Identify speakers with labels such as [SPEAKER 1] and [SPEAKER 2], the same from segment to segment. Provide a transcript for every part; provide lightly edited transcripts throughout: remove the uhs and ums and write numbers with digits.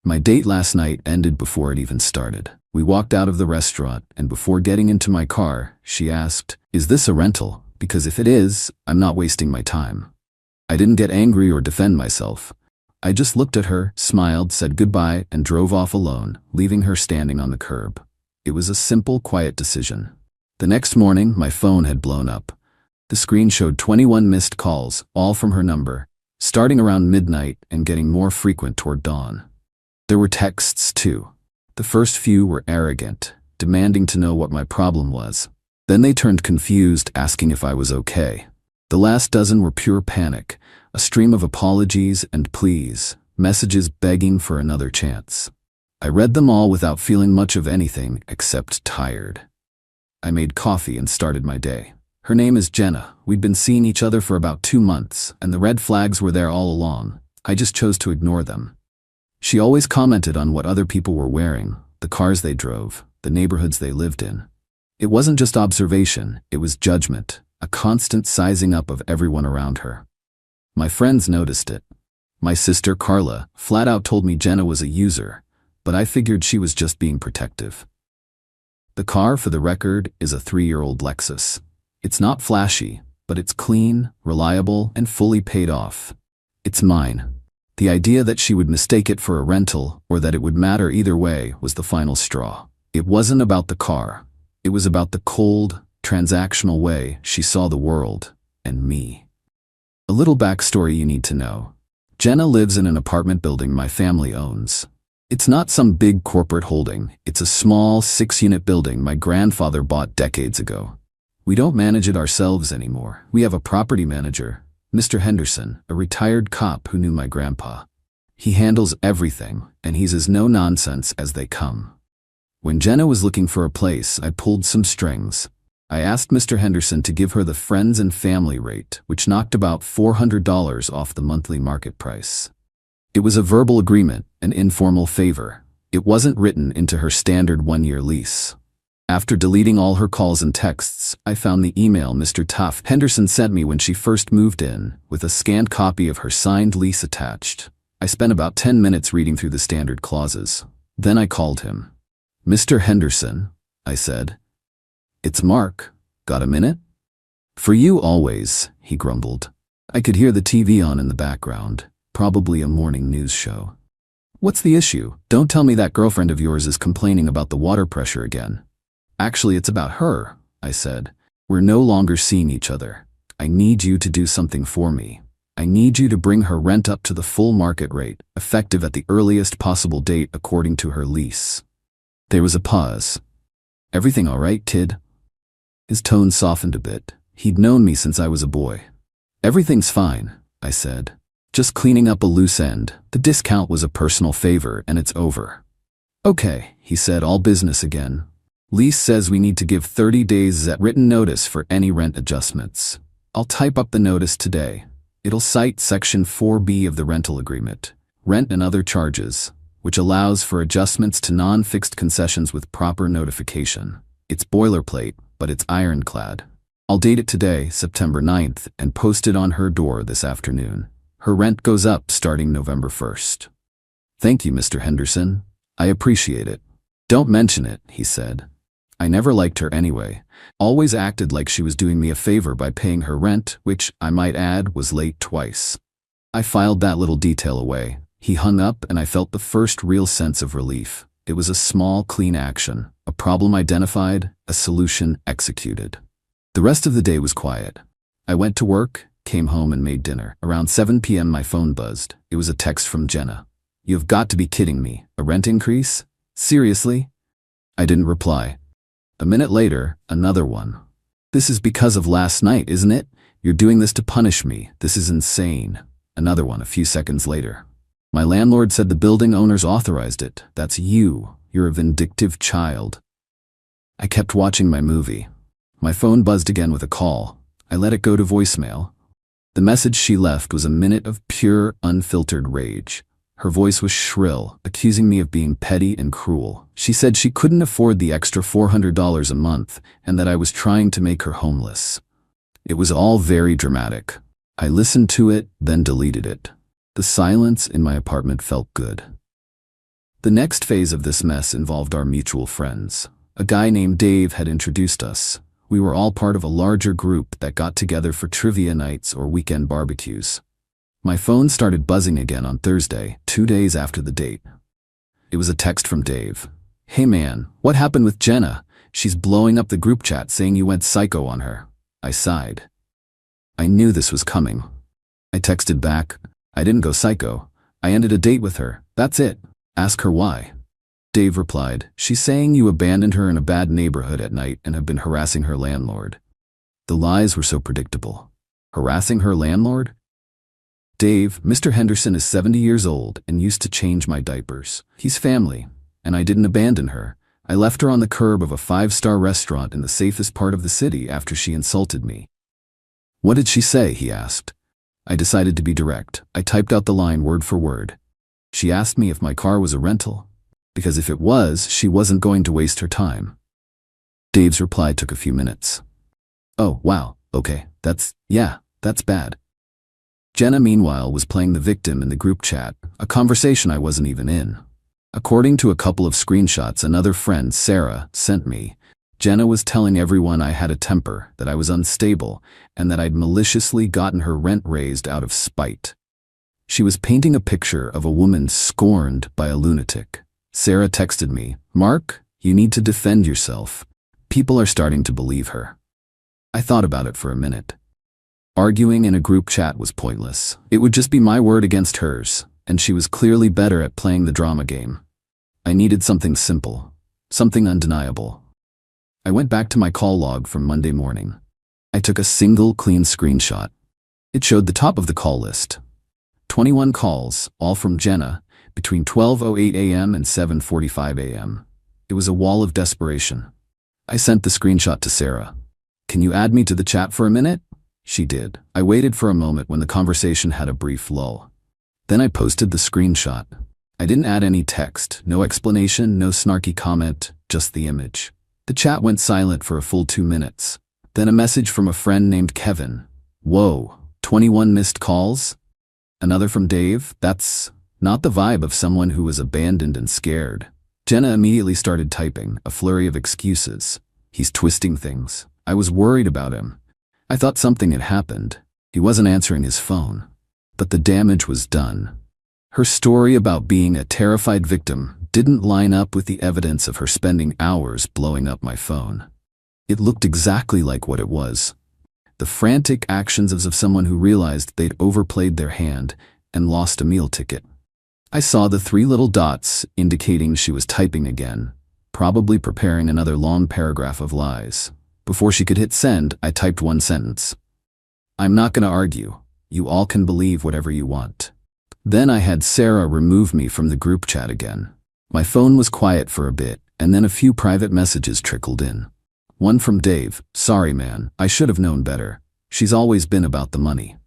[SPEAKER 1] My date last night ended before it even started. We walked out of the restaurant, and before getting into my car, she asked, "Is this a rental? Because if it is, I'm not wasting my time." I didn't get angry or defend myself. I just looked at her, smiled, said goodbye, and drove off alone, leaving her standing on the curb. It was a simple, quiet decision. The next morning, my phone had blown up. The screen showed 21 missed calls, all from her number, starting around midnight and getting more frequent toward dawn. There were texts, too. The first few were arrogant, demanding to know what my problem was. Then they turned confused, asking if I was okay. The last dozen were pure panic, a stream of apologies and pleas, messages begging for another chance. I read them all without feeling much of anything except tired. I made coffee and started my day. Her name is Jenna. We'd been seeing each other for about 2 months, and the red flags were there all along. I just chose to ignore them. She always commented on what other people were wearing, the cars they drove, the neighborhoods they lived in. It wasn't just observation, it was judgment, a constant sizing up of everyone around her. My friends noticed it. My sister Carla flat out told me Jenna was a user, but I figured she was just being protective. The car, for the record, is a 3-year-old Lexus. It's not flashy, but it's clean, reliable, and fully paid off. It's mine. The idea that she would mistake it for a rental, or that it would matter either way, was the final straw. It wasn't about the car. It was about the cold, transactional way she saw the world, and me. A little backstory you need to know. Jenna lives in an apartment building my family owns. It's not some big corporate holding. It's a small 6-unit building my grandfather bought decades ago. We don't manage it ourselves anymore. We have a property manager, Mr. Henderson, a retired cop who knew my grandpa. He handles everything, and he's as no-nonsense as they come. When Jenna was looking for a place, I pulled some strings. I asked Mr. Henderson to give her the friends and family rate, which knocked about $400 off the monthly market price. It was a verbal agreement, an informal favor. It wasn't written into her standard 1-year lease. After deleting all her calls and texts, I found the email Mr. Tuff Henderson sent me when she first moved in, with a scanned copy of her signed lease attached. I spent about 10 minutes reading through the standard clauses. Then I called him. "Mr. Henderson," I said. "It's Mark. Got a minute?" "For you always," he grumbled. I could hear the TV on in the background, probably a morning news show. "What's the issue? Don't tell me that girlfriend of yours is complaining about the water pressure again." "Actually, it's about her," I said. "We're no longer seeing each other. I need you to do something for me. I need you to bring her rent up to the full market rate, effective at the earliest possible date according to her lease." There was a pause. "Everything all right, kid?" His tone softened a bit. He'd known me since I was a boy. "Everything's fine," I said. "Just cleaning up a loose end. The discount was a personal favor, and it's over." "Okay," he said, all business again. "Lease says we need to give 30 days at written notice for any rent adjustments. I'll type up the notice today. It'll cite Section 4B of the rental agreement, rent and other charges, which allows for adjustments to non-fixed concessions with proper notification. It's boilerplate, but it's ironclad. I'll date it today, September 9th, and post it on her door this afternoon. Her rent goes up starting November 1st. "Thank you, Mr. Henderson. I appreciate it." "Don't mention it," he said. I never liked her anyway. Always acted like she was doing me a favor by paying her rent, which, I might add, was late twice. I filed that little detail away. He hung up, and I felt the first real sense of relief. It was a small, clean action, a problem identified, a solution executed. The rest of the day was quiet. I went to work, came home, and made dinner. Around 7 p.m. my phone buzzed. It was a text from Jenna. "You've got to be kidding me. A rent increase? Seriously?" I didn't reply. A minute later, another one. "This is because of last night, isn't it? You're doing this to punish me. This is insane." Another one a few seconds later. "My landlord said the building owners authorized it. That's you. You're a vindictive child." I kept watching my movie. My phone buzzed again with a call. I let it go to voicemail. The message she left was a minute of pure, unfiltered rage. Her voice was shrill, accusing me of being petty and cruel. She said she couldn't afford the extra $400 a month and that I was trying to make her homeless. It was all very dramatic. I listened to it, then deleted it. The silence in my apartment felt good. The next phase of this mess involved our mutual friends. A guy named Dave had introduced us. We were all part of a larger group that got together for trivia nights or weekend barbecues. My phone started buzzing again on Thursday, 2 days after the date. It was a text from Dave. "Hey man, what happened with Jenna? She's blowing up the group chat saying you went psycho on her." I sighed. I knew this was coming. I texted back, "I didn't go psycho. I ended a date with her. That's it. Ask her why." Dave replied, "She's saying you abandoned her in a bad neighborhood at night and have been harassing her landlord." The lies were so predictable. Harassing her landlord? Dave, Mr. Henderson is 70 years old and used to change my diapers. He's family, and I didn't abandon her. I left her on the curb of a 5-star restaurant in the safest part of the city after she insulted me. "What did she say?" he asked. I decided to be direct. I typed out the line word for word. "She asked me if my car was a rental, because if it was, she wasn't going to waste her time." Dave's reply took a few minutes. "Oh, wow, okay, that's bad." Jenna, meanwhile, was playing the victim in the group chat, a conversation I wasn't even in. According to a couple of screenshots another friend, Sarah, sent me, Jenna was telling everyone I had a temper, that I was unstable, and that I'd maliciously gotten her rent raised out of spite. She was painting a picture of a woman scorned by a lunatic. Sarah texted me, "Mark, you need to defend yourself. People are starting to believe her." I thought about it for a minute. Arguing in a group chat was pointless. It would just be my word against hers, and she was clearly better at playing the drama game. I needed something simple, something undeniable. I went back to my call log from Monday morning. I took a single clean screenshot. It showed the top of the call list. 21 calls, all from Jenna, between 12:08 a.m. and 7:45 a.m. It was a wall of desperation. I sent the screenshot to Sarah. "Can you add me to the chat for a minute?" She did. I waited for a moment when the conversation had a brief lull. Then I posted the screenshot. I didn't add any text, no explanation, no snarky comment, just the image. The chat went silent for a full 2 minutes. Then a message from a friend named Kevin. "Whoa, 21 missed calls?" Another from Dave. That's not the vibe of someone who was abandoned and scared. Jenna immediately started typing, a flurry of excuses. "He's twisting things. I was worried about him. I thought something had happened. He wasn't answering his phone." But the damage was done. Her story about being a terrified victim didn't line up with the evidence of her spending hours blowing up my phone. It looked exactly like what it was. The frantic actions of someone who realized they'd overplayed their hand and lost a meal ticket. I saw the 3 little dots indicating she was typing again, probably preparing another long paragraph of lies. Before she could hit send, I typed one sentence. "I'm not going to argue. You all can believe whatever you want." Then I had Sarah remove me from the group chat again. My phone was quiet for a bit, and then a few private messages trickled in. One from Dave, "Sorry man, I should have known better. She's always been about the money."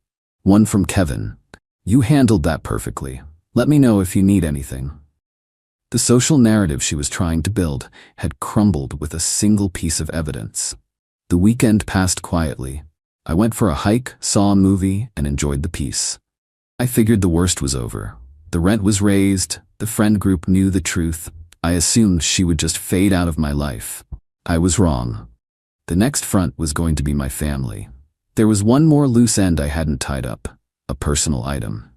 [SPEAKER 1] One from Kevin, "You handled that perfectly. Let me know if you need anything." The social narrative she was trying to build had crumbled with a single piece of evidence. The weekend passed quietly. I went for a hike, saw a movie, and enjoyed the peace. I figured the worst was over. The rent was raised, the friend group knew the truth. I assumed she would just fade out of my life. I was wrong. The next front was going to be my family. There was one more loose end I hadn't tied up, a personal item.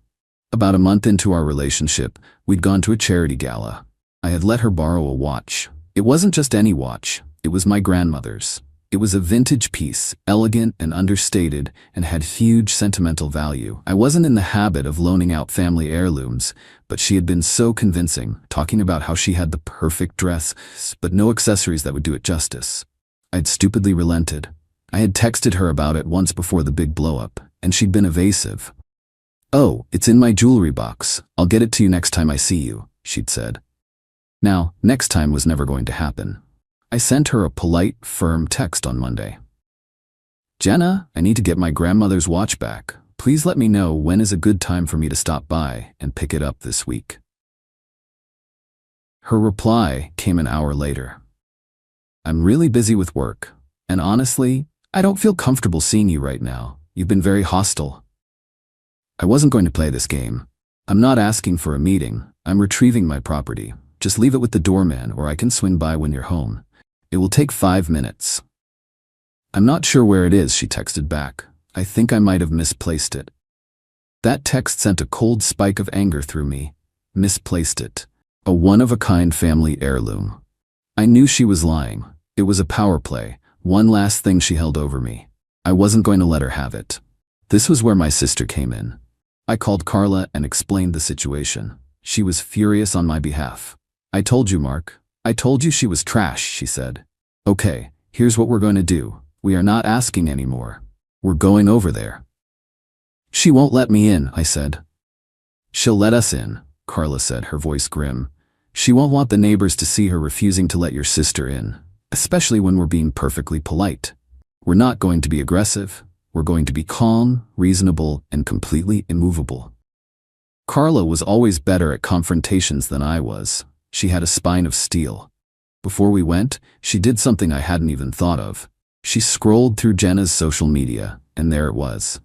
[SPEAKER 1] About a month into our relationship, we'd gone to a charity gala. I had let her borrow a watch. It wasn't just any watch, it was my grandmother's. It was a vintage piece, elegant and understated, and had huge sentimental value. I wasn't in the habit of loaning out family heirlooms, but she had been so convincing, talking about how she had the perfect dress, but no accessories that would do it justice. I'd stupidly relented. I had texted her about it once before the big blow-up, and she'd been evasive. "Oh, it's in my jewelry box. I'll get it to you next time I see you," she'd said. Now, next time was never going to happen. I sent her a polite, firm text on Monday. "Jenna, I need to get my grandmother's watch back. Please let me know when is a good time for me to stop by and pick it up this week." Her reply came an hour later. "I'm really busy with work, and honestly, I don't feel comfortable seeing you right now. You've been very hostile." I wasn't going to play this game. I'm not asking for a meeting. I'm retrieving my property. Just leave it with the doorman or I can swing by when you're home. It will take 5 minutes. I'm not sure where it is, she texted back. I think I might have misplaced it. That text sent a cold spike of anger through me. Misplaced it. A one-of-a-kind family heirloom. I knew she was lying. It was a power play, one last thing she held over me. I wasn't going to let her have it. This was where my sister came in. I called Carla and explained the situation. She was furious on my behalf. I told you, Mark. I told you she was trash, she said. Okay, here's what we're going to do. We are not asking anymore. We're going over there. She won't let me in, I said. She'll let us in, Carla said, her voice grim. She won't want the neighbors to see her refusing to let your sister in, especially when we're being perfectly polite. We're not going to be aggressive. We're going to be calm, reasonable, and completely immovable. Carla was always better at confrontations than I was. She had a spine of steel. Before we went, she did something I hadn't even thought of. She scrolled through Jenna's social media, and there it was.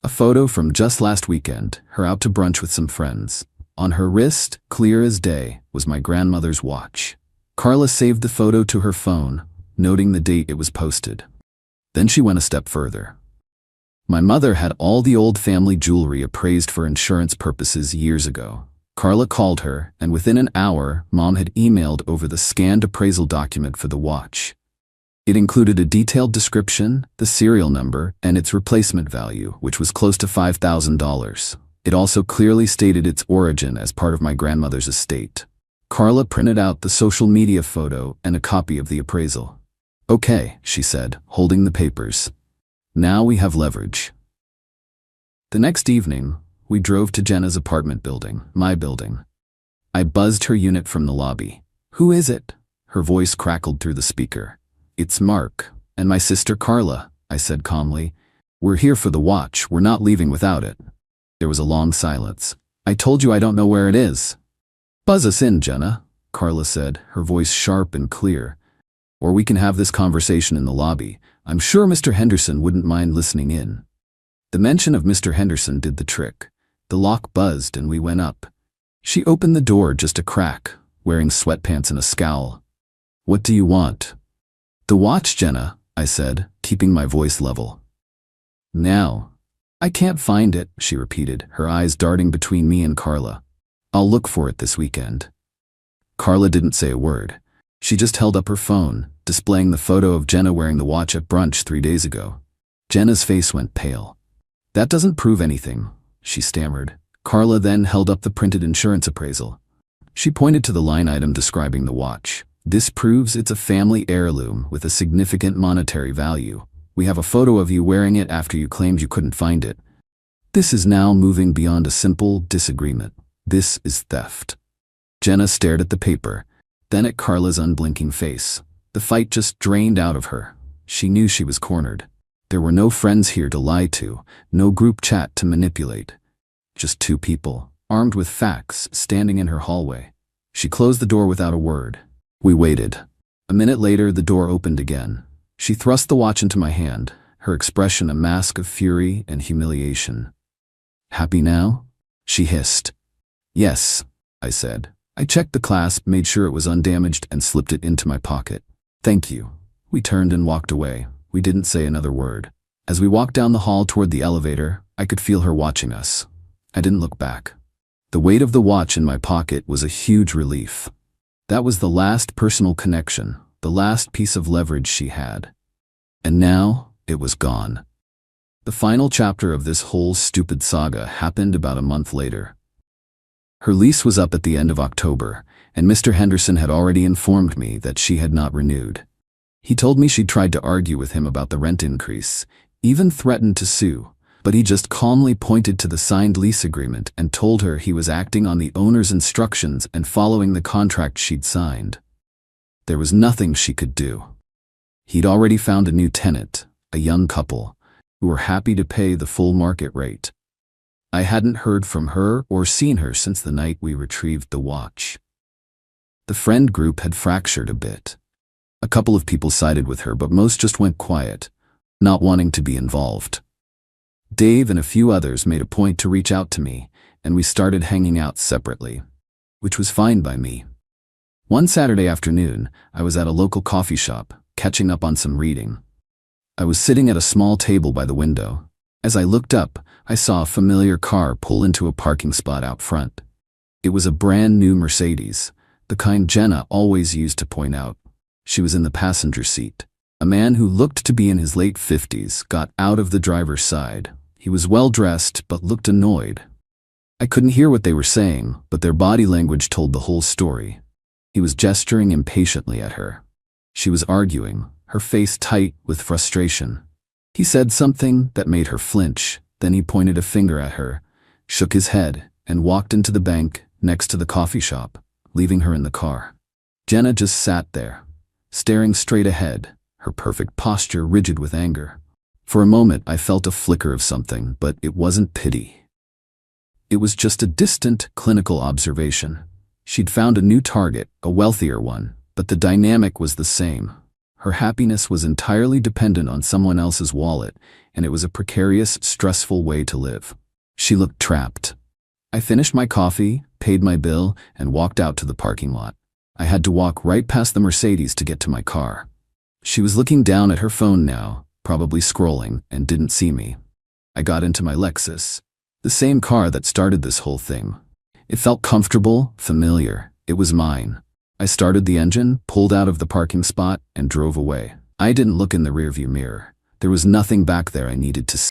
[SPEAKER 1] A photo from just last weekend, her out to brunch with some friends. On her wrist, clear as day, was my grandmother's watch. Carla saved the photo to her phone, noting the date it was posted. Then she went a step further. My mother had all the old family jewelry appraised for insurance purposes years ago. Carla called her, and within an hour, Mom had emailed over the scanned appraisal document for the watch. It included a detailed description, the serial number, and its replacement value, which was close to $5,000. It also clearly stated its origin as part of my grandmother's estate. Carla printed out the social media photo and a copy of the appraisal. Okay, she said, holding the papers. Now we have leverage. The next evening, we drove to Jenna's apartment building, my building. I buzzed her unit from the lobby. Who is it? Her voice crackled through the speaker. It's Mark, and my sister Carla, I said calmly. We're here for the watch, we're not leaving without it. There was a long silence. I told you I don't know where it is. Buzz us in, Jenna, Carla said, her voice sharp and clear. Or we can have this conversation in the lobby. I'm sure Mr. Henderson wouldn't mind listening in. The mention of Mr. Henderson did the trick. The lock buzzed and we went up. She opened the door just a crack, wearing sweatpants and a scowl. What do you want? The watch, Jenna, I said, keeping my voice level. Now. I can't find it, she repeated, her eyes darting between me and Carla. I'll look for it this weekend. Carla didn't say a word. She just held up her phone, displaying the photo of Jenna wearing the watch at brunch 3 days ago. Jenna's face went pale. That doesn't prove anything, she stammered. Carla then held up the printed insurance appraisal. She pointed to the line item describing the watch. This proves it's a family heirloom with a significant monetary value. We have a photo of you wearing it after you claimed you couldn't find it. This is now moving beyond a simple disagreement. This is theft. Jenna stared at the paper, then at Carla's unblinking face. The fight just drained out of her. She knew she was cornered. There were no friends here to lie to, no group chat to manipulate. Just two people, armed with facts, standing in her hallway. She closed the door without a word. We waited. A minute later, the door opened again. She thrust the watch into my hand, her expression a mask of fury and humiliation. Happy now? She hissed. Yes, I said. I checked the clasp, made sure it was undamaged, and slipped it into my pocket. Thank you. We turned and walked away. We didn't say another word. As we walked down the hall toward the elevator, I could feel her watching us. I didn't look back. The weight of the watch in my pocket was a huge relief. That was the last personal connection, the last piece of leverage she had. And now, it was gone. The final chapter of this whole stupid saga happened about a month later. Her lease was up at the end of October, and Mr. Henderson had already informed me that she had not renewed. He told me she'd tried to argue with him about the rent increase, even threatened to sue, but he just calmly pointed to the signed lease agreement and told her he was acting on the owner's instructions and following the contract she'd signed. There was nothing she could do. He'd already found a new tenant, a young couple, who were happy to pay the full market rate. I hadn't heard from her or seen her since the night we retrieved the watch. The friend group had fractured a bit. A couple of people sided with her, but most just went quiet, not wanting to be involved. Dave and a few others made a point to reach out to me, and we started hanging out separately, which was fine by me. One Saturday afternoon, I was at a local coffee shop, catching up on some reading. I was sitting at a small table by the window. As I looked up, I saw a familiar car pull into a parking spot out front. It was a brand new Mercedes, the kind Jenna always used to point out. She was in the passenger seat. A man who looked to be in his late 50s got out of the driver's side. He was well dressed but looked annoyed. I couldn't hear what they were saying, but their body language told the whole story. He was gesturing impatiently at her. She was arguing, her face tight with frustration. He said something that made her flinch, then he pointed a finger at her, shook his head, and walked into the bank next to the coffee shop, leaving her in the car. Jenna just sat there, staring straight ahead, her perfect posture rigid with anger. For a moment I felt a flicker of something, but it wasn't pity. It was just a distant, clinical observation. She'd found a new target, a wealthier one, but the dynamic was the same. Her happiness was entirely dependent on someone else's wallet, and it was a precarious, stressful way to live. She looked trapped. I finished my coffee, paid my bill, and walked out to the parking lot. I had to walk right past the Mercedes to get to my car. She was looking down at her phone now, probably scrolling, and didn't see me. I got into my Lexus, the same car that started this whole thing. It felt comfortable, familiar. It was mine. I started the engine, pulled out of the parking spot, and drove away. I didn't look in the rearview mirror. There was nothing back there I needed to see.